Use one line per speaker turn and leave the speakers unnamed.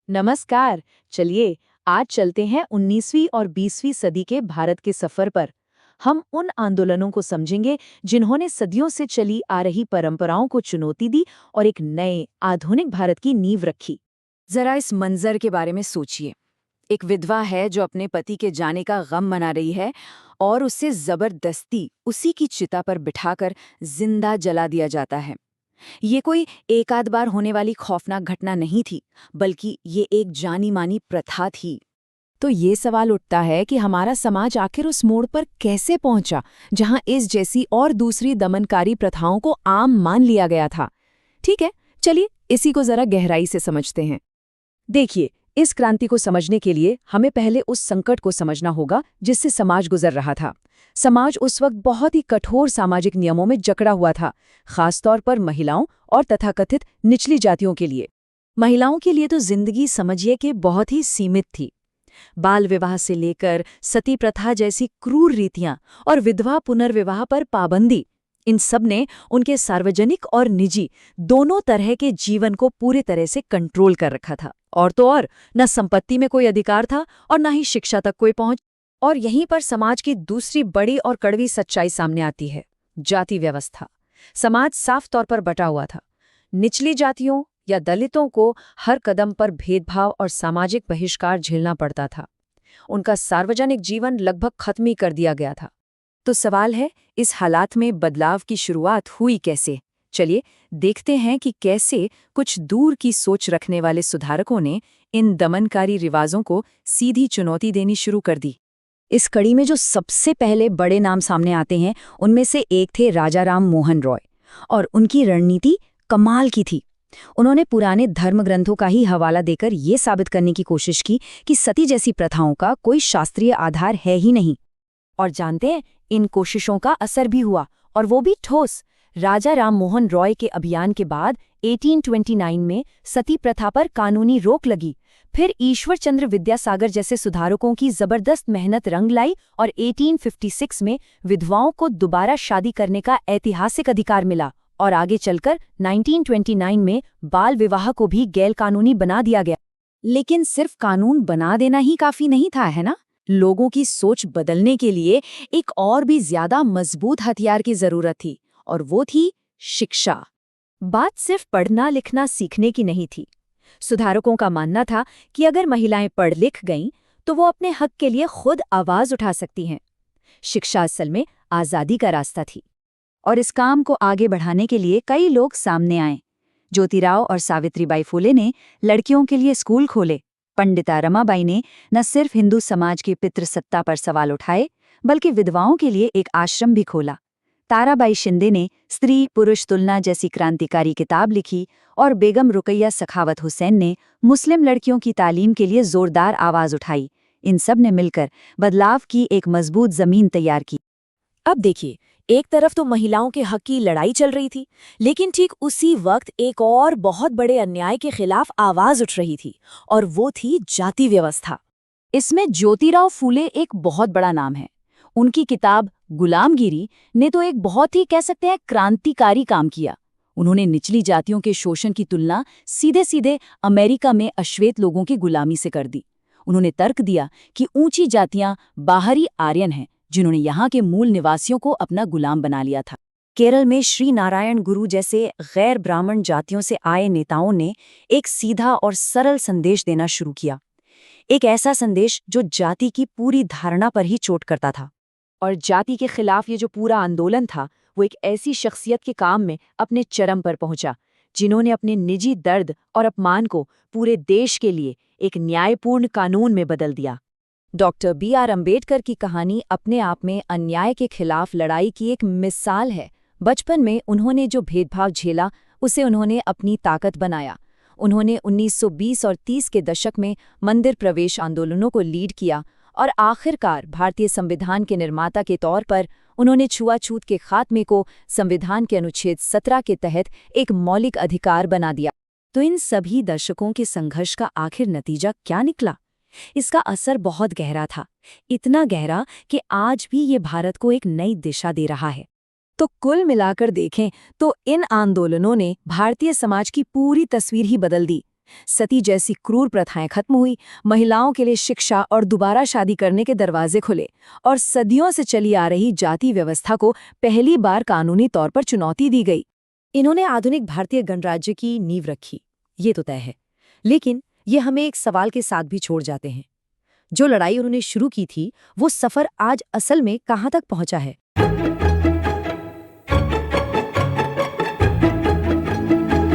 नमस्कार। चलिए आज चलते हैं 19वीं और 20वीं सदी के भारत के सफर पर। हम उन आंदोलनों को समझेंगे जिन्होंने सदियों से चली आ रही परंपराओं को चुनौती दी और एक नए आधुनिक भारत की नींव रखी।
जरा इस मंजर के बारे में सोचिए। एक विधवा है जो अपने पति के जाने का गम मना रही है और उसे जबरदस्ती उसी की चिता पर बिठाकर जिंदा जला दिया जाता है। ये कोई एक आध बार होने वाली खौफनाक घटना नहीं थी, बल्कि ये एक जानी मानी प्रथा थी। तो ये सवाल उठता है कि हमारा समाज आखिर उस मोड़ पर कैसे पहुंचा जहां इस जैसी और दूसरी दमनकारी प्रथाओं को आम मान लिया गया था। ठीक है, चलिए इसी को जरा गहराई से समझते हैं।
देखिए, इस क्रांति को समझने के लिए हमें पहले उस संकट को समझना होगा जिससे समाज गुजर रहा था। समाज उस वक्त बहुत ही कठोर सामाजिक नियमों में जकड़ा हुआ था, खासतौर पर महिलाओं और तथाकथित निचली जातियों के लिए। महिलाओं के लिए तो जिंदगी समझिए कि बहुत ही सीमित थी। बाल विवाह से लेकर सती प्रथा जैसी क्रूर रीतियां और विधवा पुनर्विवाह पर पाबंदी, इन सब ने उनके सार्वजनिक और निजी दोनों तरह के जीवन को पूरी तरह से कंट्रोल कर रखा था। और तो और, न संपत्ति में कोई अधिकार था और न ही शिक्षा तक कोई पहुंच। और यहीं पर समाज की दूसरी बड़ी और कड़वी सच्चाई सामने आती है, जाति व्यवस्था। समाज साफ तौर पर बटा हुआ था। निचली जातियों या दलितों को हर कदम पर भेदभाव और सामाजिक बहिष्कार झेलना पड़ता था। उनका सार्वजनिक जीवन लगभग खत्म ही कर दिया गया था। तो सवाल है, इस हालात में बदलाव की शुरुआत हुई कैसे? चलिए देखते हैं कि कैसे कुछ दूर की सोच रखने वाले सुधारकों ने इन दमनकारी रिवाजों को सीधी चुनौती देनी शुरू कर दी। इस कड़ी में जो सबसे पहले बड़े नाम सामने आते हैं, उनमें से एक थे राजा राम मोहन रॉय। और उनकी रणनीति कमाल की थी। उन्होंने पुराने धर्म ग्रंथों का ही हवाला देकर ये साबित करने की कोशिश की कि सती जैसी प्रथाओं का कोई शास्त्रीय आधार है ही नहीं। और जानते हैं, इन कोशिशों का असर भी हुआ, और वो भी ठोस। राजा राम मोहन रॉय के अभियान के बाद 1829 में सती प्रथा पर कानूनी रोक लगी। फिर ईश्वर चंद्र विद्यासागर जैसे सुधारकों की जबरदस्त मेहनत रंग लाई और 1856 में विधवाओं को दोबारा शादी करने का ऐतिहासिक अधिकार मिला। और आगे चलकर 1929 में बाल विवाह को भी गैर कानूनी बना दिया गया। लेकिन सिर्फ कानून बना देना ही काफी नहीं था, है ना? लोगों की सोच बदलने के लिए एक और भी ज्यादा मजबूत हथियार की जरूरत थी, और वो थी शिक्षा। बात सिर्फ पढ़ना लिखना सीखने की नहीं थी। सुधारकों का मानना था कि अगर महिलाएं पढ़ लिख गईं तो वो अपने हक के लिए खुद आवाज उठा सकती हैं। शिक्षा असल में आजादी का रास्ता थी। और इस काम को आगे बढ़ाने के लिए कई लोग सामने आए। ज्योतिराव और सावित्रीबाई फुले ने लड़कियों के लिए स्कूल खोले। पंडिता रमाबाई ने न सिर्फ हिंदू समाज की पितृसत्ता पर सवाल उठाए, बल्कि विधवाओं के लिए एक आश्रम भी खोला। ताराबाई शिंदे ने स्त्री पुरुष तुलना जैसी क्रांतिकारी किताब लिखी, और बेगम रुकैया सखावत हुसैन ने मुस्लिम लड़कियों की तालीम के लिए जोरदार आवाज उठाई। इन सब ने मिलकर बदलाव की एक मजबूत जमीन तैयार की। अब देखिए, एक तरफ तो महिलाओं के हक की लड़ाई चल रही थी, लेकिन ठीक उसी वक्त एक और बहुत बड़े अन्याय के खिलाफ आवाज उठ रही थी, और वो थी जाति व्यवस्था। इसमें ज्योतिराव फूले एक बहुत बड़ा नाम है। उनकी किताब गुलामगिरी ने तो एक बहुत ही कह सकते हैं क्रांतिकारी काम किया। उन्होंने निचली जातियों के शोषण की तुलना सीधे सीधे अमेरिका में अश्वेत लोगों की गुलामी से कर दी। उन्होंने तर्क दिया कि ऊंची जातियां बाहरी आर्यन हैं, जिन्होंने यहाँ के मूल निवासियों को अपना गुलाम बना लिया था। केरल में श्री नारायण गुरु जैसे गैर ब्राह्मण जातियों से आए नेताओं ने एक सीधा और सरल संदेश देना शुरू किया। एक ऐसा संदेश जो जाति की पूरी धारणा पर ही चोट करता था। और जाति के खिलाफ ये जो पूरा आंदोलन था, वो एक ऐसी शख्सियत के काम में अपने चरम पर पहुंचा, जिन्होंने अपने निजी दर्द और अपमान को पूरे देश के लिए एक न्यायपूर्ण कानून में बदल दिया। Doctor B.R. अम्बेडकर की कहानी अपने आप में अन्याय के खिलाफ लड़ाई की एक मिसाल है। बचपन में उन्होंने जो भेदभाव झेला, उसे उन्होंने अपनी ताकत बनाया। उन्होंने 1920 और 30 के दशक में मंदिर प्रवेश आंदोलनों को लीड किया, और आखिरकार भारतीय संविधान के निर्माता के तौर पर उन्होंने छुआछूत के खात्मे को संविधान के अनुच्छेद 17 के तहत एक मौलिक अधिकार बना दिया। तो इन सभी दशकों के संघर्ष का आखिर नतीजा क्या निकला? इसका असर बहुत गहरा था, इतना गहरा कि आज भी ये भारत को एक नई दिशा दे रहा है। तो कुल मिलाकर देखें तो इन आंदोलनों ने भारतीय समाज की पूरी तस्वीर ही बदल दी।
सती जैसी क्रूर प्रथाएं खत्म हुई, महिलाओं के लिए शिक्षा और दोबारा शादी करने के दरवाजे खुले, और सदियों से चली आ रही जाति व्यवस्था को पहली बार कानूनी तौर पर चुनौती दी गई।
इन्होंने आधुनिक भारतीय गणराज्य की नींव रखी, ये तो तय है। लेकिन ये हमें एक सवाल के साथ भी छोड़ जाते हैं। जो लड़ाई उन्होंने शुरू की थी, वो सफर आज असल में कहाँ तक पहुंचा है?